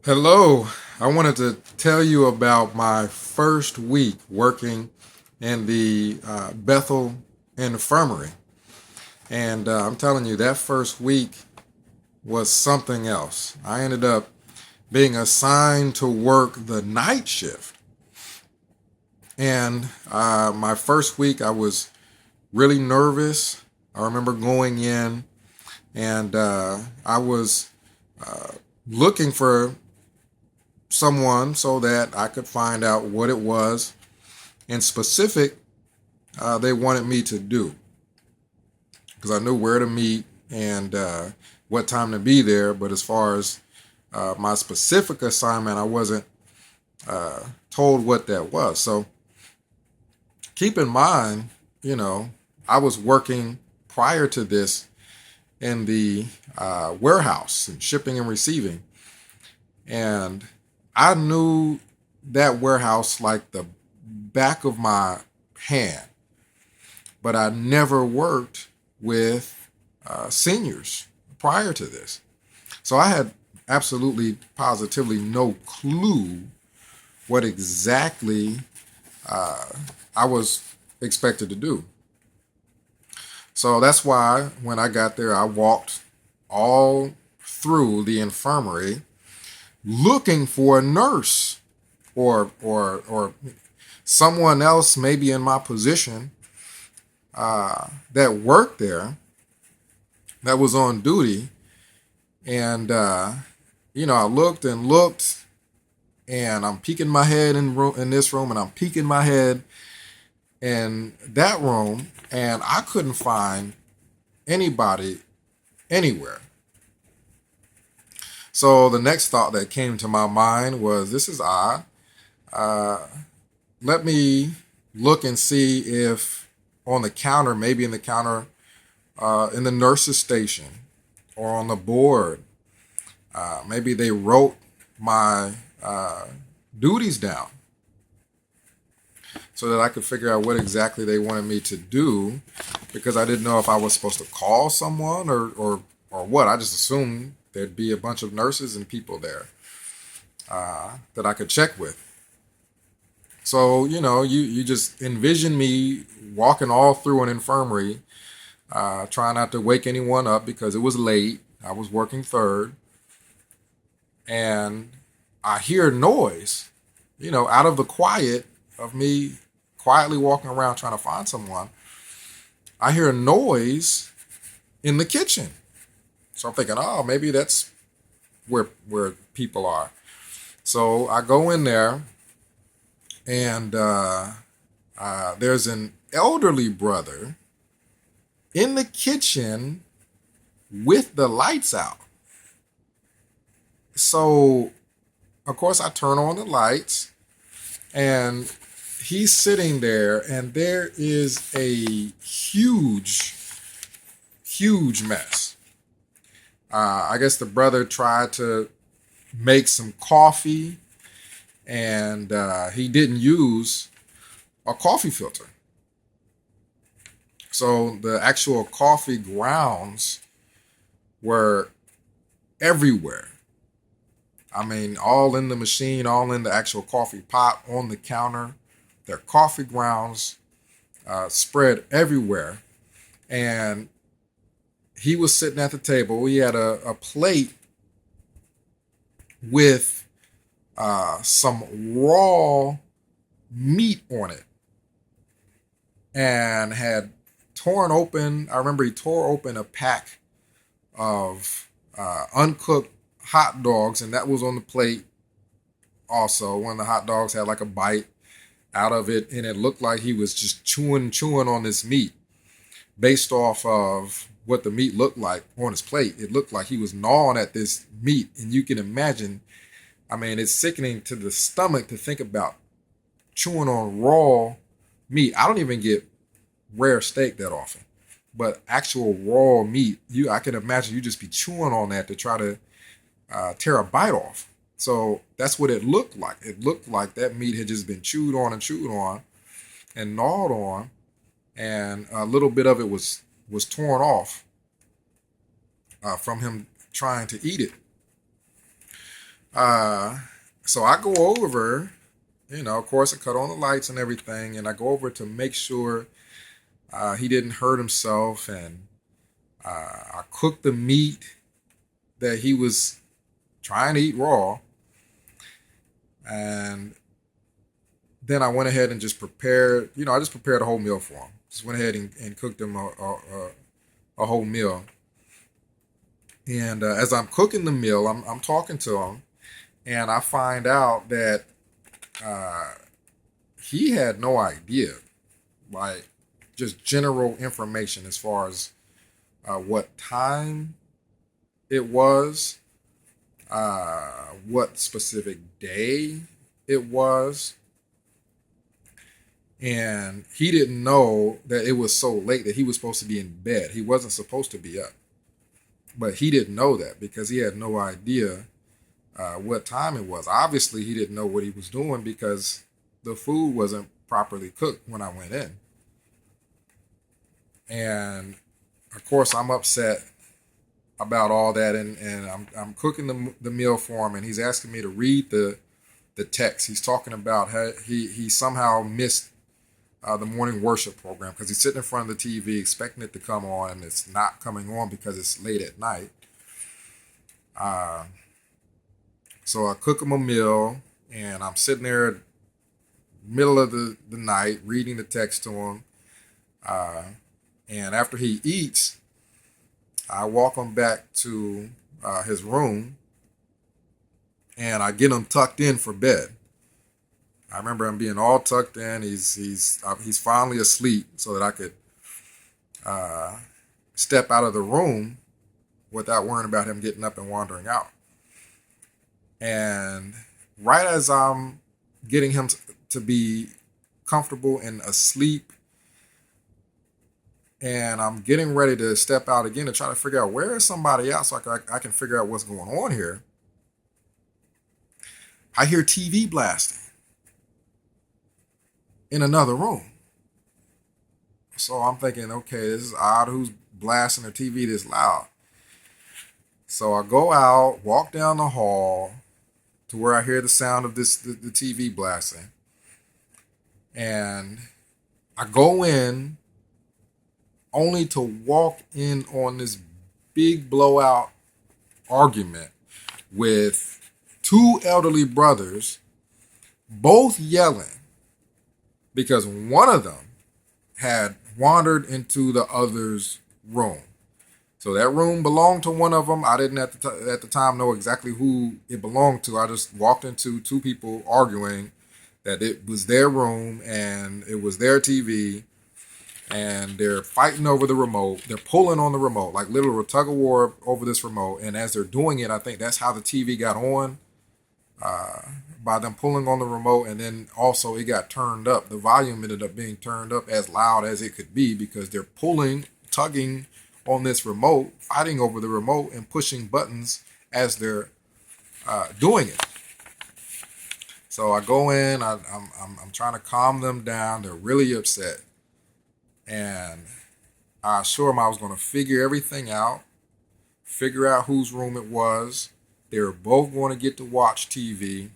Hello, I wanted to tell you about my first week working in the Bethel infirmary. And I'm telling you, that first week was something else. I ended up being assigned to work the night shift. And my first week, I was really nervous. I remember going in and I was looking for someone so that I could find out what it was in specific they wanted me to do, because I knew where to meet and what time to be there. But as far as my specific assignment, I wasn't told what that was. So keep in mind, I was working prior to this in the warehouse and shipping and receiving. And I knew that warehouse like the back of my hand, but I never worked with seniors prior to this. So I had absolutely, positively no clue what exactly I was expected to do. So that's why when I got there, I walked all through the infirmary looking for a nurse or someone else maybe in my position that worked there, that was on duty. And I looked and looked, and I'm peeking my head in this room, and I'm peeking my head in that room, and I couldn't find anybody anywhere. So the next thought that came to my mind was, this is odd. Let me look and see if on the counter, maybe in the counter in the nurse's station or on the board, maybe they wrote my duties down so that I could figure out what exactly they wanted me to do, because I didn't know if I was supposed to call someone or what. I just assumed there'd be a bunch of nurses and people there that I could check with. So, you just envision me walking all through an infirmary, trying not to wake anyone up because it was late. I was working third. And I hear noise, out of the quiet of me quietly walking around trying to find someone. I hear a noise in the kitchen. So I'm thinking, oh, maybe that's where people are. So I go in there, and there's an elderly brother in the kitchen with the lights out. So, of course, I turn on the lights, and he's sitting there, and there is a huge, huge mess. I guess the brother tried to make some coffee, and he didn't use a coffee filter. So the actual coffee grounds were everywhere. I mean, all in the machine, all in the actual coffee pot, on the counter. Their coffee grounds spread everywhere. And he was sitting at the table. He had a plate with some raw meat on it, and had torn open. I remember he tore open a pack of uncooked hot dogs, and that was on the plate also. One of the hot dogs had like a bite out of it, and it looked like he was just chewing on this meat based off of what the meat looked like on his plate. It looked like he was gnawing at this meat, and you can imagine, I mean, it's sickening to the stomach to think about chewing on raw meat. I don't even get rare steak that often, but actual raw meat, I can imagine you just be chewing on that to try to tear a bite off. So that's what it looked like. It looked like that meat had just been chewed on and gnawed on, and a little bit of it was torn off from him trying to eat it. Uh, so I go over, of course, I cut on the lights and everything, and I go over to make sure he didn't hurt himself, and I cooked the meat that he was trying to eat raw, and then I went ahead and just prepared, I just prepared a whole meal for him. Just went ahead and cooked him a whole meal. And as I'm cooking the meal, I'm talking to him, and I find out that uh, he had no idea, like just general information as far as what time it was, what specific day it was, and he didn't know that it was so late that he was supposed to be in bed. He wasn't supposed to be up, but he didn't know that because he had no idea what time it was. Obviously, he didn't know what he was doing because the food wasn't properly cooked when I went in. And of course, I'm upset about all that, and I'm cooking the meal for him, and he's asking me to read the text. He's talking about how he somehow missed the morning worship program because he's sitting in front of the TV expecting it to come on, and it's not coming on because it's late at night. So I cook him a meal, and I'm sitting there middle of the night reading the text to him. And after he eats, I walk him back to his room, and I get him tucked in for bed. I remember him being all tucked in. He's finally asleep, so that I could step out of the room without worrying about him getting up and wandering out. And right as I'm getting him to be comfortable and asleep, and I'm getting ready to step out again to try to figure out where is somebody else so I can figure out what's going on here, I hear TV blasting in another room. So I'm thinking, okay, this is odd. Who's blasting their TV this loud? So I go out, walk down the hall to where I hear the sound of the TV blasting. And I go in only to walk in on this big blowout argument with two elderly brothers, both yelling because one of them had wandered into the other's room. So that room belonged to one of them. I didn't at the time know exactly who it belonged to. I just walked into two people arguing that it was their room and it was their TV, and they're fighting over the remote. They're pulling on the remote, like literally a tug of war over this remote. And as they're doing it, I think that's how the TV got on, by them pulling on the remote. And then also it got turned up. The volume ended up being turned up as loud as it could be because they're pulling, tugging on this remote, fighting over the remote and pushing buttons as they're doing it. So I go in, I'm trying to calm them down. They're really upset. And I assured them I was going to figure everything out, figure out whose room it was. They were both going to get to watch TV.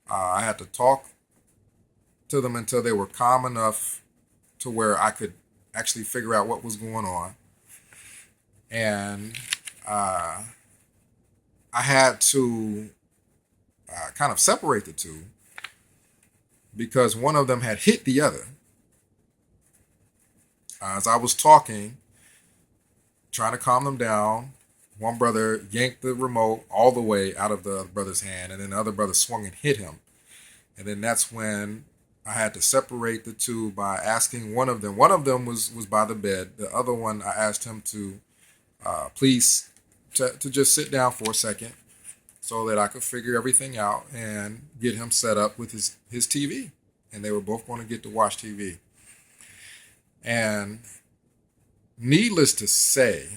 I had to talk to them until they were calm enough to where I could actually figure out what was going on. And I had to kind of separate the two because one of them had hit the other. As I was talking, trying to calm them down, one brother yanked the remote all the way out of the other brother's hand, and then the other brother swung and hit him. And then that's when I had to separate the two by asking one of them. One of them was by the bed. The other one, I asked him to please to just sit down for a second so that I could figure everything out and get him set up with his TV. And they were both going to get to watch TV. And needless to say,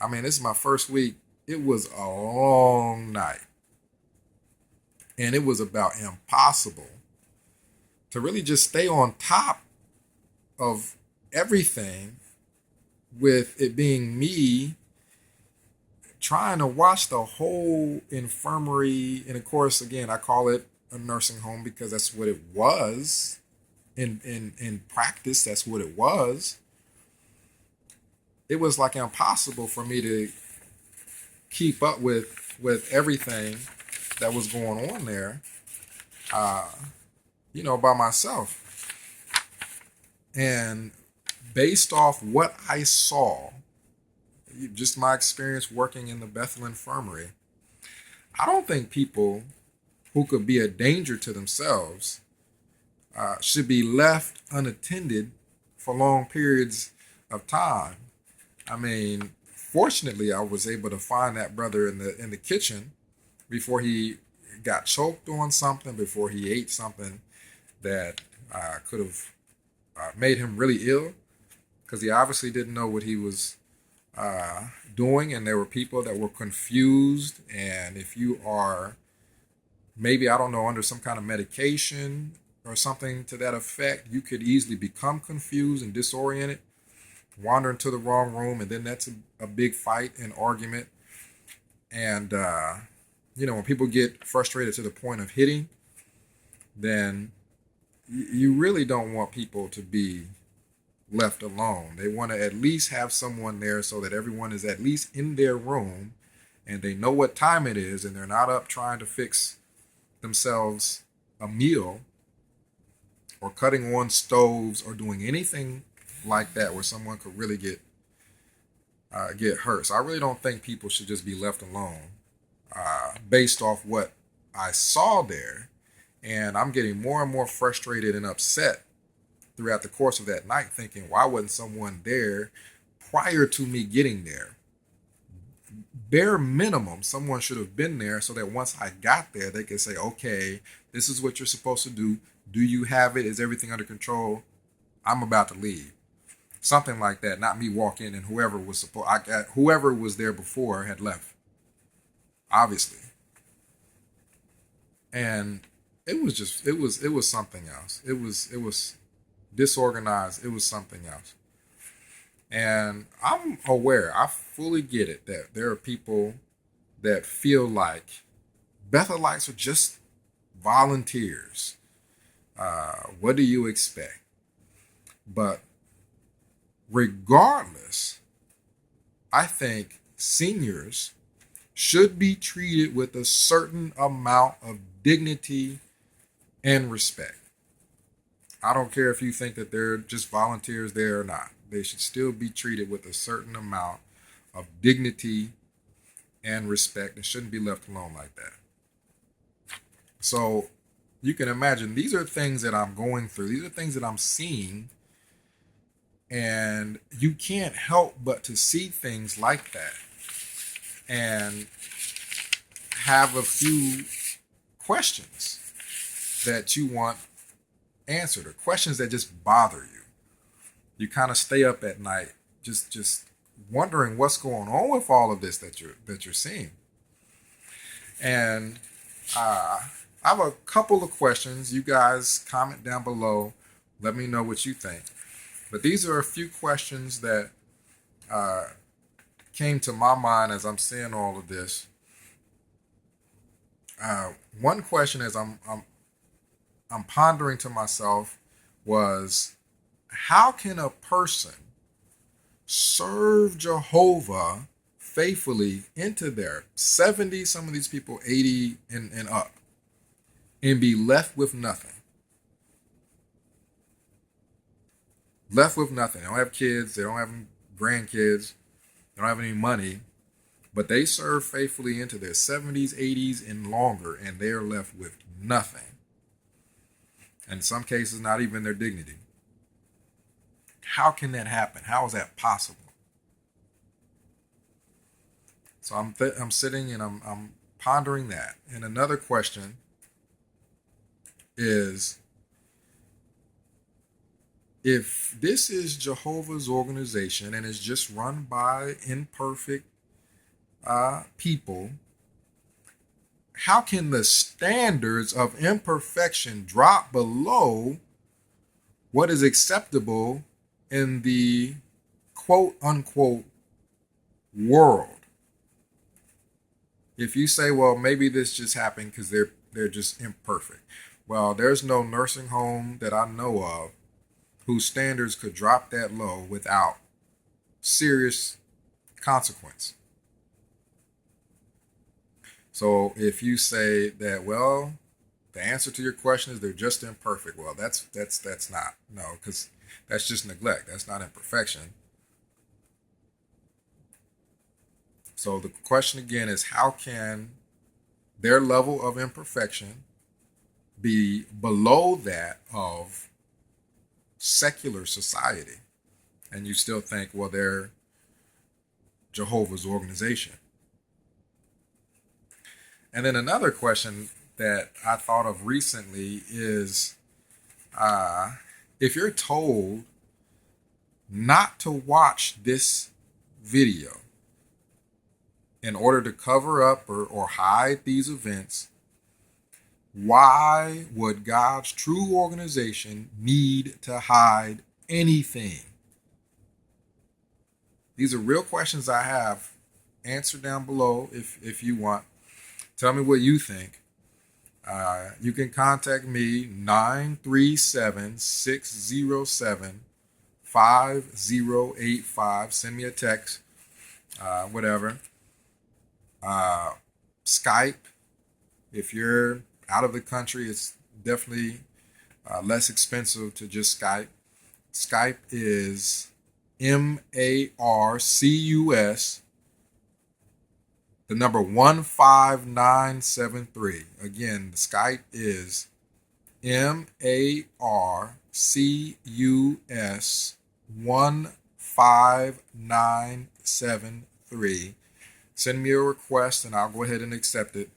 I mean, this is my first week. It was a long night. And it was about impossible to really just stay on top of everything with it being me trying to watch the whole infirmary. And of course, again, I call it a nursing home because that's what it was. In practice, that's what it was. It was like impossible for me to keep up with everything that was going on there, by myself. And based off what I saw, just my experience working in the Bethel infirmary, I don't think people who could be a danger to themselves should be left unattended for long periods of time. I mean, fortunately, I was able to find that brother in the kitchen before he got choked on something, before he ate something that could have made him really ill, because he obviously didn't know what he was doing, and there were people that were confused. And if you are maybe, I don't know, under some kind of medication or something to that effect, you could easily become confused and disoriented, wander into the wrong room, and then that's a big fight and argument. And when people get frustrated to the point of hitting, then you really don't want people to be left alone. They want to at least have someone there so that everyone is at least in their room and they know what time it is, and they're not up trying to fix themselves a meal or cutting on stoves or doing anything like that where someone could really get hurt. So I really don't think people should just be left alone based off what I saw there. And I'm getting more and more frustrated and upset throughout the course of that night, thinking, why wasn't someone there prior to me getting there? Bare minimum, someone should have been there so that once I got there, they could say, okay, this is what you're supposed to do. Do you have it? Is everything under control? I'm about to leave. Something like that. Not me walk in and whoever was there before had left, obviously. And it was something else. It was disorganized. It was something else. And I'm aware, I fully get it, that there are people that feel like Bethelites are just volunteers. What do you expect? But regardless, I think seniors should be treated with a certain amount of dignity and respect. I don't care if you think that they're just volunteers there or not. They should still be treated with a certain amount of dignity and respect and shouldn't be left alone like that. So you can imagine, these are things that I'm going through. These are things that I'm seeing. And you can't help but to see things like that and have a few questions that you want answered, or questions that just bother you. You kind of stay up at night just wondering what's going on with all of this that you're seeing. And I have a couple of questions. You guys comment down below. Let me know what you think. But these are a few questions that came to my mind as I'm seeing all of this. One question as I'm pondering to myself was, how can a person serve Jehovah faithfully into their 70s, some of these people 80 and up, and be left with nothing? Left with nothing. They don't have kids. They don't have grandkids. They don't have any money. But they serve faithfully into their 70s, 80s, and longer, and they're left with nothing. And in some cases, not even their dignity. How can that happen? How is that possible? So I'm sitting and I'm pondering that. And another question is, if this is Jehovah's organization and is just run by imperfect people, how can the standards of imperfection drop below what is acceptable in the quote unquote world? If you say, well, maybe this just happened because they're just imperfect. Well, there's no nursing home that I know of whose standards could drop that low without serious consequence. So if you say that, well, the answer to your question is they're just imperfect. Well, that's not, no, because that's just neglect. That's not imperfection. So the question again is, how can their level of imperfection be below that of secular society? And you still think, well, they're Jehovah's organization. And then another question that I thought of recently is, if you're told not to watch this video in order to cover up or hide these events, why would God's true organization need to hide anything? These are real questions I have. Answer down below if you want. Tell me what you think. You can contact me 937-607-5085. Send me a text, whatever. Skype. If you're out of the country, it's definitely less expensive to just Skype. Skype is MARCUS, the number 15973. Again, the Skype is MARCUS 15973. Send me a request and I'll go ahead and accept it.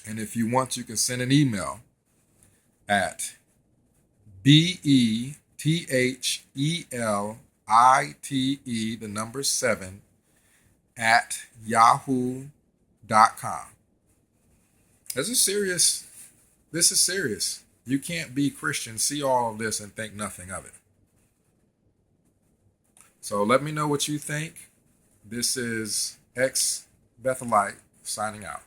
And if you want, you can send an email at BETHELITE, the number 7, at yahoo.com. This is serious. This is serious. You can't be Christian, see all of this, and think nothing of it. So let me know what you think. This is ex Bethelite signing out.